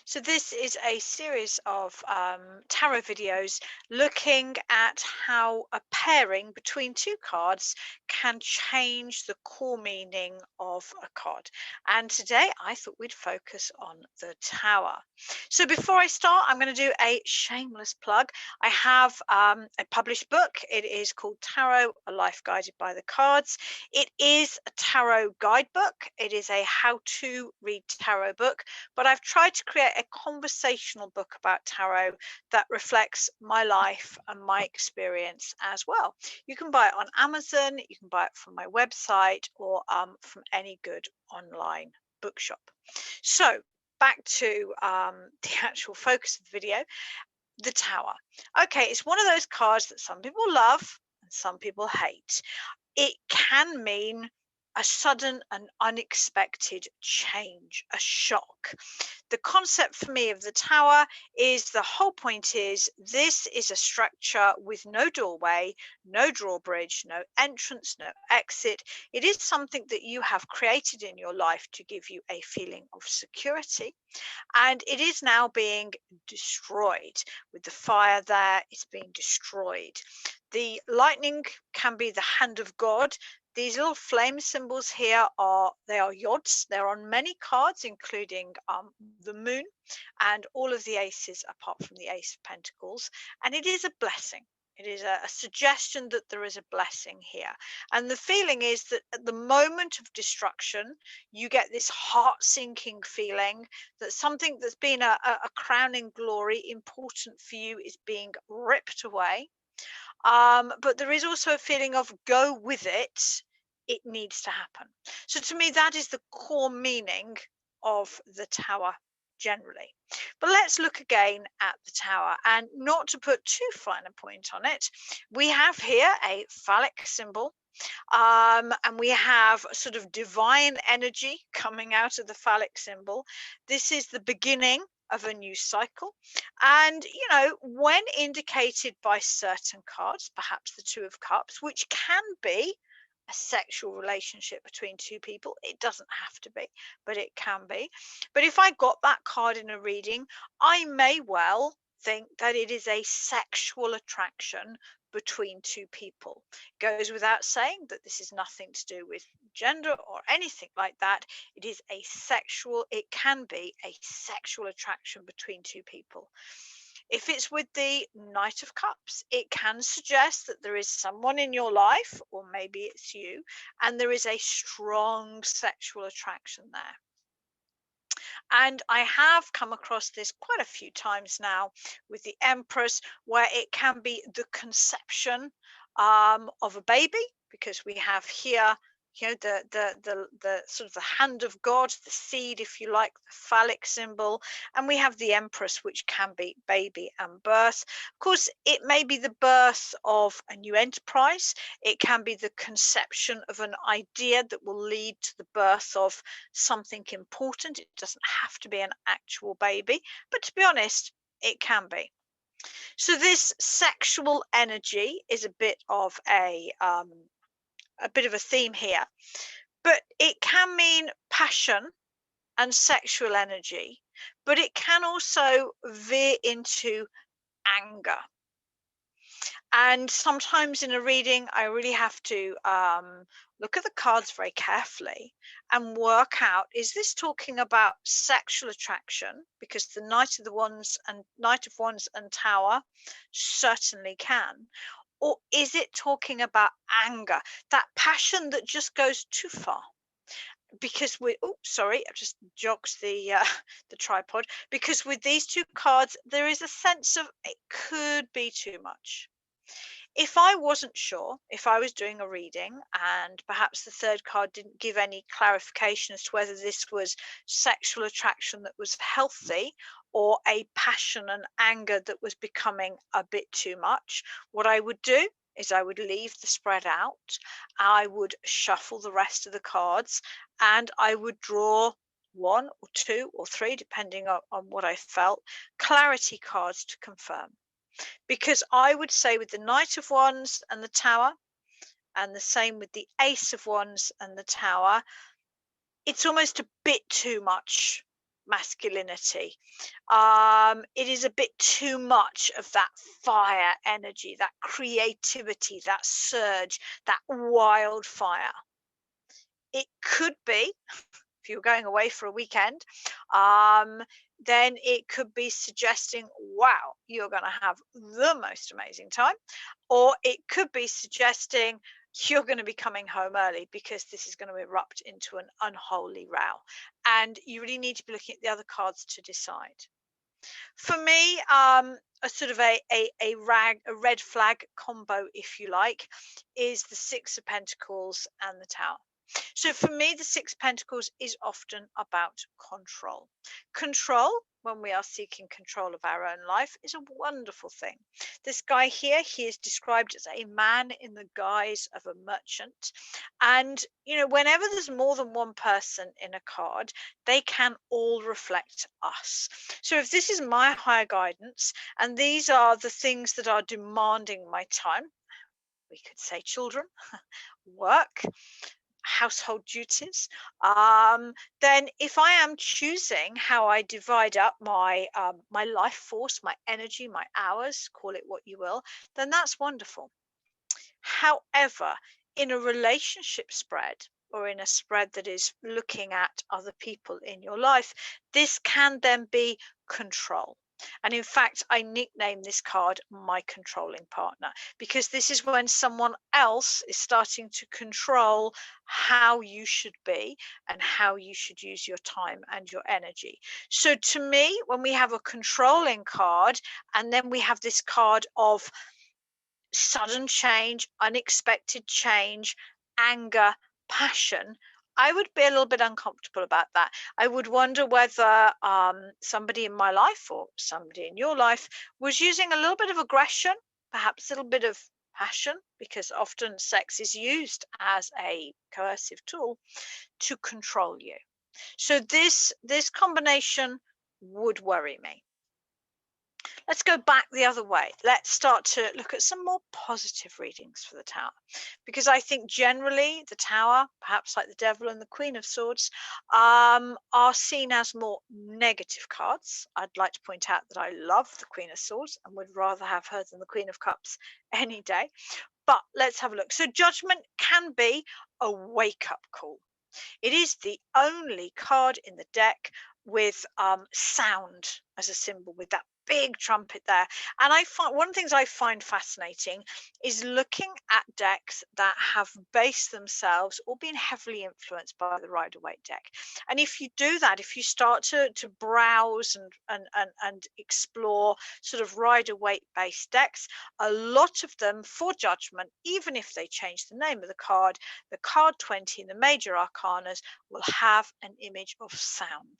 So this is a series of tarot videos looking at how a pairing between two cards can change the core meaning of a card. And today I thought we'd focus on the Tower. So before I start, I'm going to do a shameless plug. I have a published book. It is called Tarot, A Life Guided by the Cards. It is a tarot guidebook. It is a how-to read tarot book, but I've tried to create a conversational book about tarot that reflects my life and my experience as well. You can buy it on Amazon, you can buy it from my website, or from any good online bookshop. So, back to the actual focus of the video, the Tower. Okay, it's one of those cards that some people love and some people hate. It can mean a sudden and unexpected change, a shock. The concept for me of the Tower is the whole point is this is a structure with no doorway, no drawbridge, no entrance, no exit. It is something that you have created in your life to give you a feeling of security, and it is now being destroyed. With the fire there, it's being destroyed. The lightning can be the hand of God. These little flame symbols here are yods. They're on many cards, including the moon and all of the aces apart from the ace of pentacles. And it is a blessing. It is a suggestion that there is a blessing here. And the feeling is that at the moment of destruction, you get this heart sinking feeling that something that's been a crowning glory, important for you, is being ripped away. But there is also a feeling of go with it. It needs to happen. So to me, that is the core meaning of the Tower generally. But let's look again at the Tower, and not to put too fine a point on it, we have here a phallic symbol, and we have sort of divine energy coming out of the phallic symbol. This is the beginning of a new cycle. And, when indicated by certain cards, perhaps the Two of Cups, which can be a sexual relationship between two people, it doesn't have to be, but it can be. But if I got that card in a reading, I may well think that it is a sexual attraction between two people. Goes without saying that this is nothing to do with gender or anything like that. It can be a sexual attraction between two people. If it's with the Knight of Cups, it can suggest that there is someone in your life, or maybe it's you, and there is a strong sexual attraction there. And I have come across this quite a few times now with the Empress, where it can be the conception of a baby, because we have here, the sort of the hand of God, the seed, if you like, the phallic symbol, and we have the Empress, which can be baby and birth. Of course, it may be the birth of a new enterprise. It can be the conception of an idea that will lead to the birth of something important. It doesn't have to be an actual baby, but to be honest, it can be. So this sexual energy is a bit of a theme here, but it can mean passion and sexual energy, but it can also veer into anger. And sometimes in a reading, I really have to look at the cards very carefully and work out, is this talking about sexual attraction? Because the Knight of Wands and Tower certainly can. Or is it talking about anger, that passion that just goes too far? Because I've just jogged the tripod. Because with these two cards, there is a sense of it could be too much. If I wasn't sure, if I was doing a reading and perhaps the third card didn't give any clarification as to whether this was sexual attraction that was healthy or a passion and anger that was becoming a bit too much, what I would do is I would leave the spread out. I would shuffle the rest of the cards, and I would draw one or two or three, depending on what I felt, clarity cards to confirm. Because I would say with the Knight of Wands and the Tower, and the same with the Ace of Wands and the Tower, it's almost a bit too much. masculinity. It is a bit too much of that fire energy, that creativity, that surge, that wildfire. It could be, if you're going away for a weekend, um, then it could be suggesting, wow, you're going to have the most amazing time. Or it could be suggesting you're going to be coming home early because this is going to erupt into an unholy row. And you really need to be looking at the other cards to decide. For me, a sort of a red flag combo, if you like, is the Six of Pentacles and the Tower. So for me, the Six of Pentacles is often about control. Control, when we are seeking control of our own life, is a wonderful thing. This guy here, he is described as a man in the guise of a merchant. And, whenever there's more than one person in a card, they can all reflect us. So if this is my higher guidance, and these are the things that are demanding my time, we could say children, work, household duties, then if I am choosing how I divide up my life force, my energy, my hours, call it what you will, then that's wonderful. However, in a relationship spread, or in a spread that is looking at other people in your life, this can then be control. And in fact, I nickname this card my controlling partner, because this is when someone else is starting to control how you should be and how you should use your time and your energy. So to me, when we have a controlling card, and then we have this card of sudden change, unexpected change, anger, passion, I would be a little bit uncomfortable about that. I would wonder whether somebody in my life or somebody in your life was using a little bit of aggression, perhaps a little bit of passion, because often sex is used as a coercive tool to control you. So this combination would worry me. Let's go back the other way. Let's start to look at some more positive readings for the Tower, because I think generally the Tower, perhaps like the Devil and the Queen of Swords, are seen as more negative cards. I'd like to point out that I love the Queen of Swords and would rather have her than the Queen of Cups any day. But let's have a look. So Judgment can be a wake-up call. It is the only card in the deck with sound as a symbol, with that big trumpet there. And I find one of the things I find fascinating is looking at decks that have based themselves or been heavily influenced by the Rider-Waite deck. And if you do that, if you start to browse and explore sort of Rider-Waite based decks, a lot of them for Judgment, even if they change the name of the card 20 in the major arcanas will have an image of sound.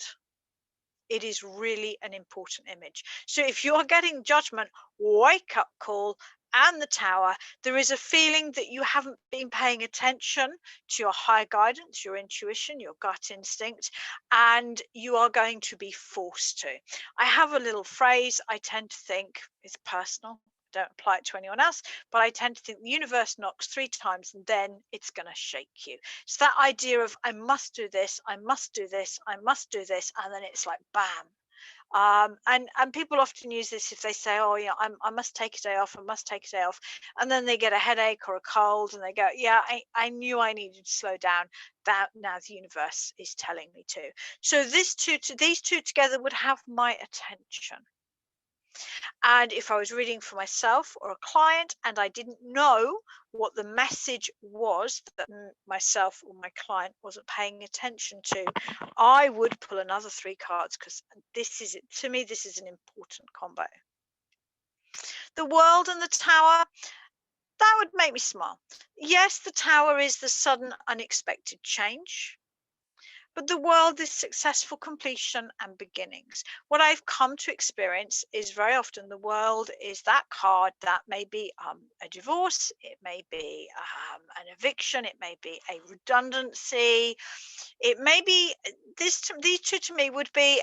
It is really an important image. So if you're getting Judgment, wake up call, and the Tower, there is a feeling that you haven't been paying attention to your higher guidance, your intuition, your gut instinct, and you are going to be forced to. I have a little phrase I tend to think is personal. Don't apply it to anyone else, but I tend to think the universe knocks 3 times and then it's going to shake you. So that idea of I must do this, I must do this, I must do this, and then it's like bam. And people often use this if they say, oh yeah, I must take a day off, I must take a day off, and then they get a headache or a cold and they go, yeah, I knew I needed to slow down. That now the universe is telling me to. So these two together would have my attention. And if I was reading for myself or a client and I didn't know what the message was that myself or my client wasn't paying attention to, I would pull another 3 cards, because this is, to me, this is an important combo. The World and the Tower, that would make me smile. Yes, the Tower is the sudden, unexpected change. But the World is successful completion and beginnings. What I've come to experience is very often the World is that card that may be a divorce, it may be an eviction, it may be a redundancy, it may be these two to me would be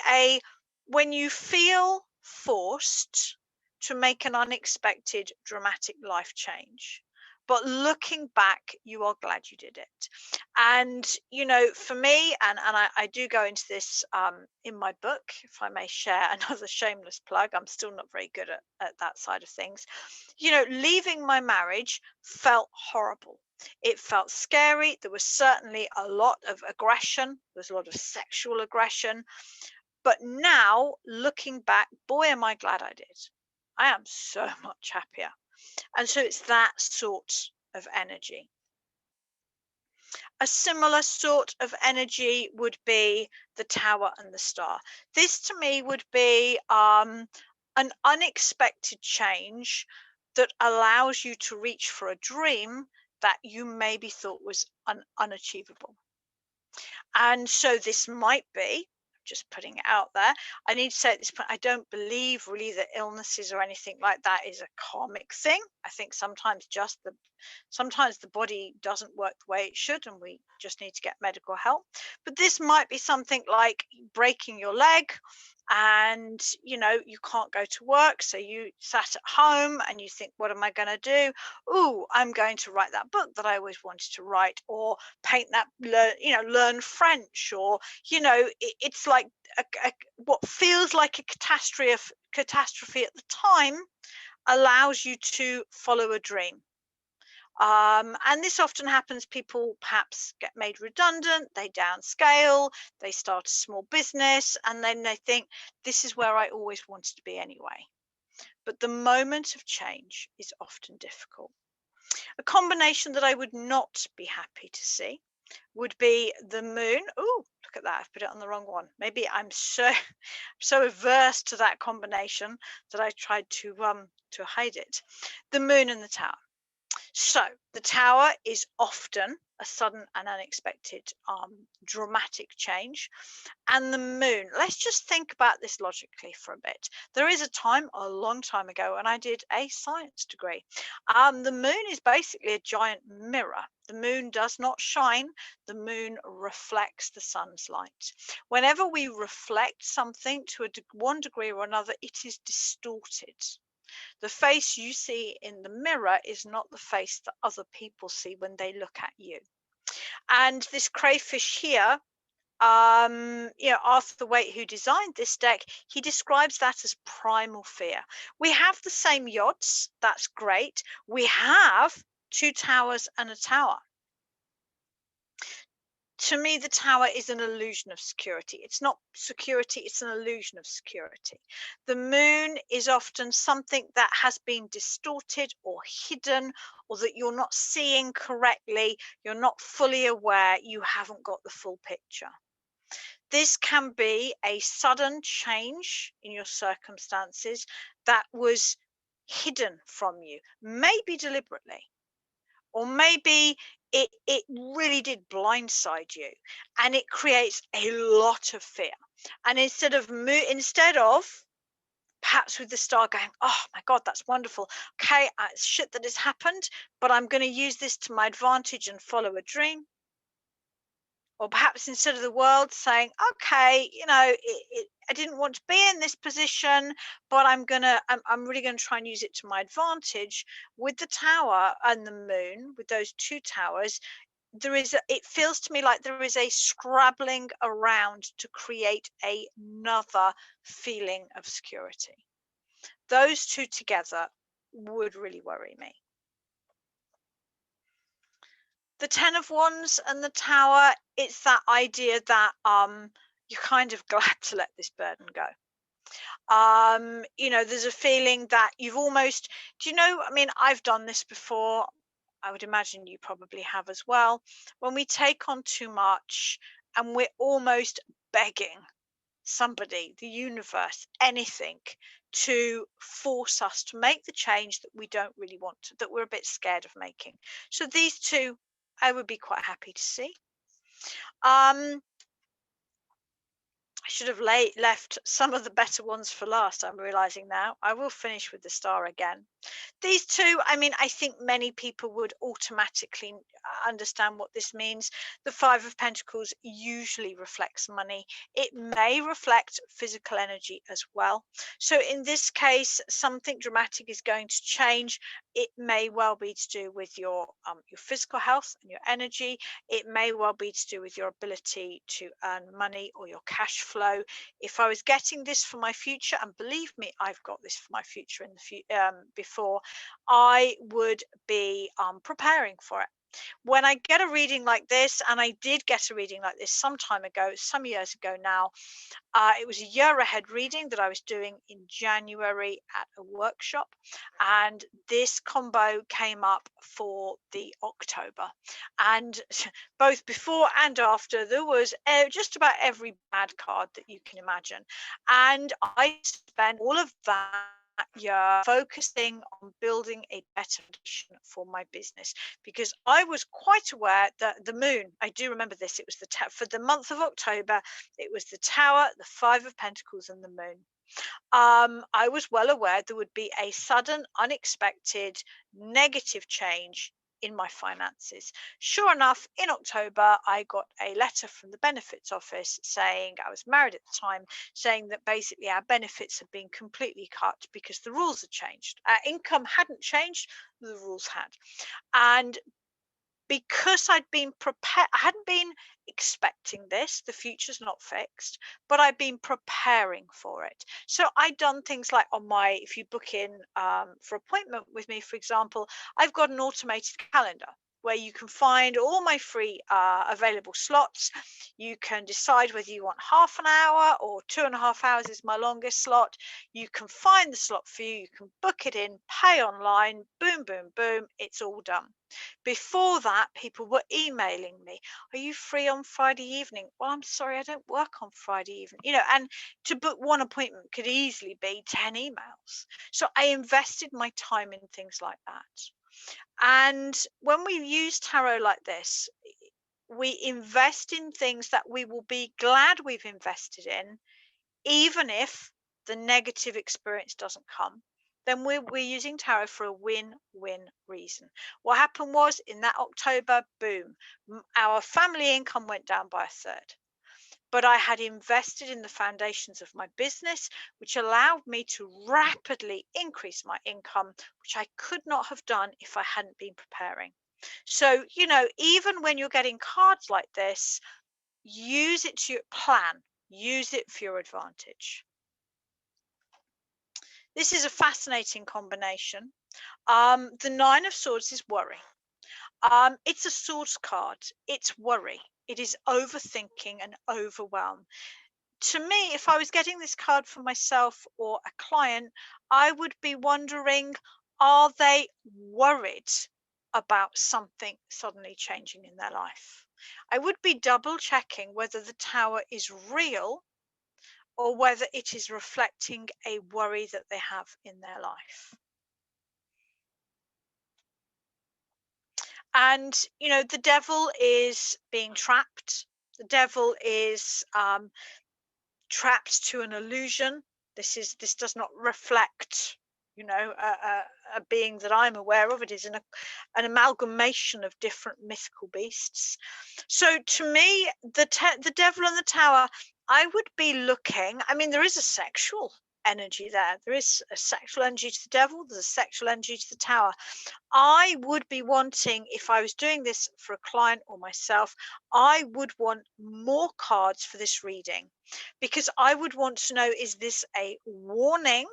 when you feel forced to make an unexpected dramatic life change. but looking back, you are glad you did it. And for me, and I do go into this in my book, if I may share another shameless plug. I'm still not very good at that side of things. Leaving my marriage felt horrible. It felt scary. There was certainly a lot of aggression. There was a lot of sexual aggression. But now, looking back, boy, am I glad I did. I am so much happier. And so it's that sort of energy. A similar sort of energy would be the Tower and the Star. This to me would be an unexpected change that allows you to reach for a dream that you maybe thought was unachievable. And so this might be, just putting it out there, I need to say at this point, I don't believe really that illnesses or anything like that is a karmic thing. I think sometimes the body doesn't work the way it should, and we just need to get medical help. But this might be something like breaking your leg, and you can't go to work, so you sat at home and you think, what am I going to do? Oh, I'm going to write that book that I always wanted to write, or paint that, learn French, or it's like what feels like a catastrophe at the time allows you to follow a dream. And this often happens. People perhaps get made redundant, they downscale, they start a small business, and then they think, this is where I always wanted to be anyway. But the moment of change is often difficult. A combination that I would not be happy to see would be the moon. Oh, look at that. I've put it on the wrong one. Maybe I'm so averse to that combination that I tried to hide it. The moon and the Tower. So the Tower is often a sudden and unexpected dramatic change. And the moon, let's just think about this logically for a bit. There is a time, a long time ago, and I did a science degree. The moon is basically a giant mirror. The moon does not shine, the moon reflects the sun's light. Whenever we reflect something to one degree or another, it is distorted. The face you see in the mirror is not the face that other people see when they look at you. And this crayfish here, Arthur Waite, who designed this deck, he describes that as primal fear. We have the same yachts, that's great. We have two towers and a tower. To me, the Tower is an illusion of security. It's not security, it's an illusion of security. The moon is often something that has been distorted or hidden, or that you're not seeing correctly, you're not fully aware, you haven't got the full picture. This can be a sudden change in your circumstances that was hidden from you, maybe deliberately, or maybe it really did blindside you, and it creates a lot of fear. And instead of perhaps with the star going, oh my God, that's wonderful, okay, it's shit that has happened, but I'm going to use this to my advantage and follow a dream. Or perhaps instead of the world saying, okay, I didn't want to be in this position, but I'm really going to try and use it to my advantage. With the Tower and the moon, with those two towers, it feels to me like there is a scrabbling around to create another feeling of security. Those two together would really worry me. The Ten of Wands and the Tower, it's that idea that you're kind of glad to let this burden go. There's a feeling that you've almost, I've done this before. I would imagine you probably have as well. When we take on too much and we're almost begging somebody, the universe, anything, to force us to make the change that we don't really want to, that we're a bit scared of making. So these two, I would be quite happy to see. I should have left some of the better ones for last, I'm realizing now. I will finish with the Star again. These two, I mean, I think many people would automatically understand what this means. The Five of Pentacles usually reflects money. It may reflect physical energy as well. So in this case, something dramatic is going to change. It may well be to do with your physical health and your energy. It may well be to do with your ability to earn money or your cash flow. If I was getting this for my future, and believe me, I've got this for my future in the before, I would be preparing for it. When I get a reading like this, and I did get a reading like this some time ago, some years ago now, it was a year ahead reading that I was doing in January at a workshop, and this combo came up for the October. And both before and after, there was just about every bad card that you can imagine. And I spent all of that year focusing on building a better foundation for my business, because I was quite aware that the moon, I do remember this, it was for the month of October, it was the Tower, the Five of Pentacles, and the Moon. I was well aware there would be a sudden, unexpected, negative change in my finances. Sure enough, in October, I got a letter from the benefits office saying, I was married at the time, saying that basically our benefits had been completely cut because the rules had changed. Our income hadn't changed, the rules had. And because I'd been prepared, I hadn't been expecting this, the future's not fixed, but I've been preparing for it. So I'd done things like on my, if you book in for appointment with me, for example, I've got an automated calendar where you can find all my free available slots. You can decide whether you want half an hour or 2.5 hours is my longest slot. You can find the slot for you, you can book it in, pay online, boom, boom, boom, it's all done. Before that, people were emailing me, "Are you free on Friday evening?" Well, I'm sorry, I don't work on Friday evening. And to book one appointment could easily be 10 emails. So I invested my time in things like that. And when we use tarot like this, we invest in things that we will be glad we've invested in, even if the negative experience doesn't come. Then we're using tarot for a win-win reason. What happened was, in that October, boom, our family income went down by a third. But I had invested in the foundations of my business, which allowed me to rapidly increase my income, which I could not have done if I hadn't been preparing. So, even when you're getting cards like this, use it to your plan, use it for your advantage. This is a fascinating combination. The Nine of Swords is worry. It's a swords card. It's worry. It is overthinking and overwhelm. To me, if I was getting this card for myself or a client, I would be wondering, are they worried about something suddenly changing in their life? I would be double checking whether the Tower is real or whether it is reflecting a worry that they have in their life. And the devil is being trapped. The devil is trapped to an illusion. This does not reflect a being that I'm aware of. It is an amalgamation of different mythical beasts. So to me, the devil and the Tower, I would be looking, I mean, there is a sexual energy there. There is a sexual energy to the devil, there's a sexual energy to the Tower. I would be wanting, if I was doing this for a client or myself, I would want more cards for this reading, because I would want to know, is this a warning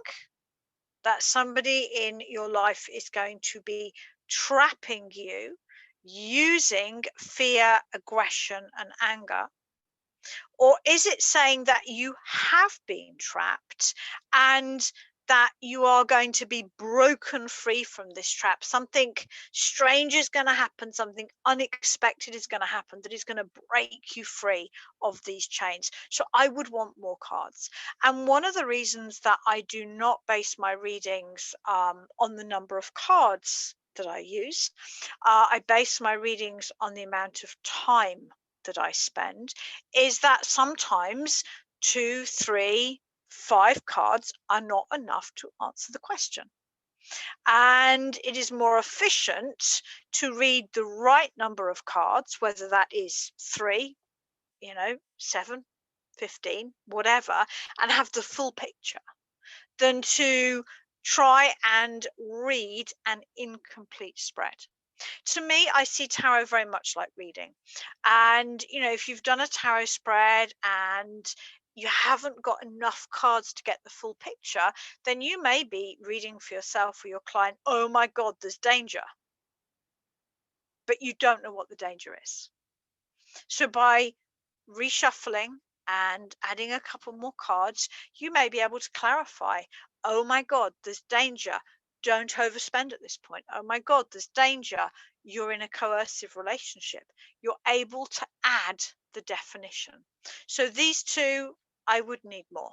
that somebody in your life is going to be trapping you using fear, aggression, and anger? Or is it saying that you have been trapped and that you are going to be broken free from this trap? Something strange is going to happen, something unexpected is going to happen that is going to break you free of these chains. So I would want more cards. And one of the reasons that I do not base my readings on the number of cards that I use, I base my readings on the amount of time that I spend, is that sometimes 2, 3, 5 cards are not enough to answer the question. And it is more efficient to read the right number of cards, whether that is 3, 7, 15, whatever, and have the full picture, than to try and read an incomplete spread. To me, I see tarot very much like reading. And, if you've done a tarot spread and you haven't got enough cards to get the full picture, then you may be reading for yourself or your client, oh my God, there's danger. But you don't know what the danger is. So by reshuffling and adding a couple more cards, you may be able to clarify, oh my God, there's danger. Don't overspend at this point. Oh my God, there's danger. You're in a coercive relationship. You're able to add the definition. So these two, I would need more.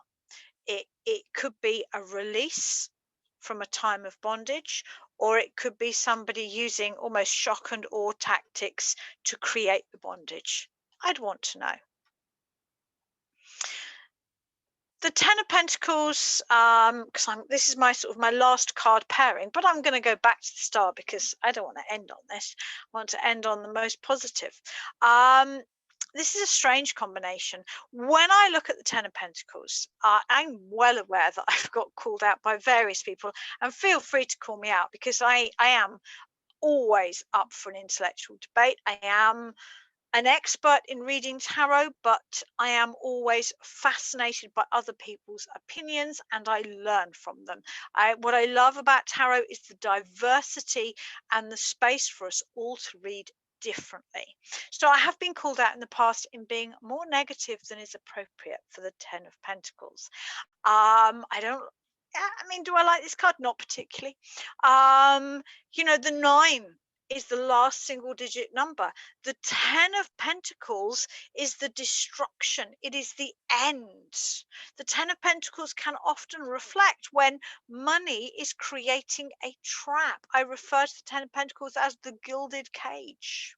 It could be a release from a time of bondage, or it could be somebody using almost shock and awe tactics to create the bondage. I'd want to know. The Ten of Pentacles, because this is my sort of my last card pairing, but I'm going to go back to the Star because I don't want to end on this. I want to end on the most positive. This is a strange combination. When I look at the Ten of Pentacles, I'm well aware that I've got called out by various people, and feel free to call me out because I am always up for an intellectual debate. I am an expert in reading tarot, but I am always fascinated by other people's opinions and I learn from them. What I love about tarot is the diversity and the space for us all to read differently. So I have been called out in the past in being more negative than is appropriate for the Ten of Pentacles. Do I like this card? Not particularly. The 9 is the last single digit number. The 10 of Pentacles is the destruction. It is the end. The 10 of Pentacles can often reflect when money is creating a trap. I refer to the 10 of Pentacles as the gilded cage.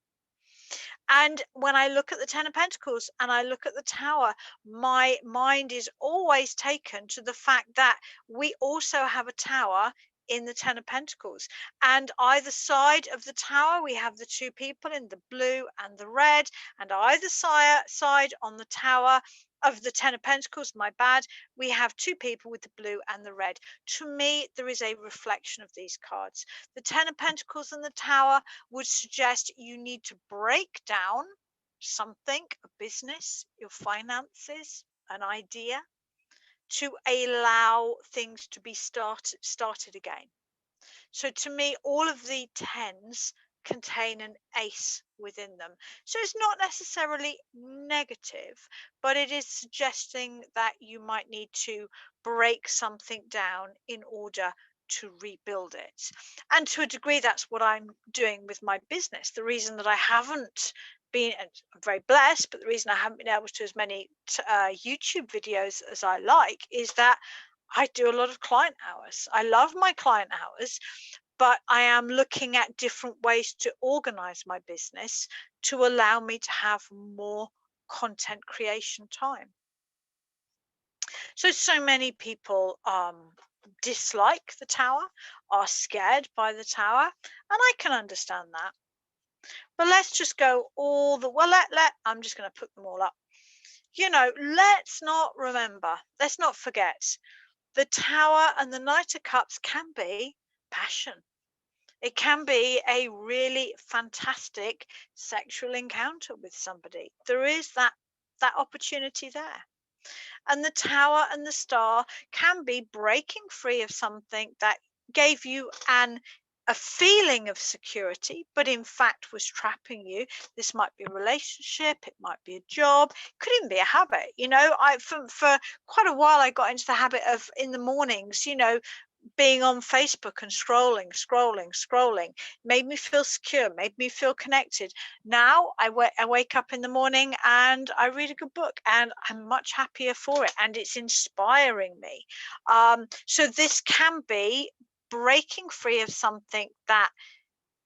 And when I look at the Ten of Pentacles and I look at the Tower, my mind is always taken to the fact that we also have a Tower in the Ten of Pentacles. And either side of the Tower, we have the two people in the blue and the red. And either side on the Tower of the Ten of Pentacles, my bad, we have two people with the blue and the red. To me, there is a reflection of these cards. The Ten of Pentacles and the Tower would suggest you need to break down something, a business, your finances, an idea, to allow things to be started again. So to me, all of the tens contain an ace within them. So it's not necessarily negative, but it is suggesting that you might need to break something down in order to rebuild it. And to a degree, that's what I'm doing with my business. The reason that I haven't been, and I'm very blessed, but the reason I haven't been able to do as many YouTube videos as I like is that I do a lot of client hours. I love my client hours, but I am looking at different ways to organize my business to allow me to have more content creation time. So many people dislike the Tower, are scared by the Tower, and I can understand that. But let's just go all the I'm just going to put them all up. Let's not forget the Tower and the Knight of Cups can be passion. It can be a really fantastic sexual encounter with somebody. There is that opportunity there. And the Tower and the Star can be breaking free of something that gave you a feeling of security, but in fact was trapping you. This might be a relationship, it might be a job, it could even be a habit. For quite a while, I got into the habit of in the mornings, being on Facebook and scrolling made me feel secure, made me feel connected. Now I wake up in the morning and I read a good book and I'm much happier for it and it's inspiring me. So this can be breaking free of something that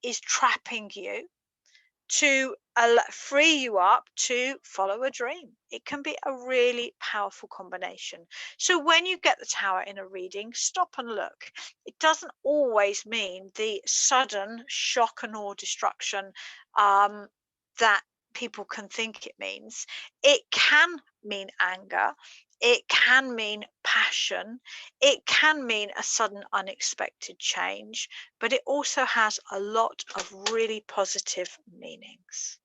is trapping you to free you up to follow a dream. It can be a really powerful combination. So when you get the Tower in a reading, stop and look. It doesn't always mean the sudden shock and awe destruction that people can think it means. It can mean anger. It can mean passion. It can mean a sudden unexpected change, but it also has a lot of really positive meanings.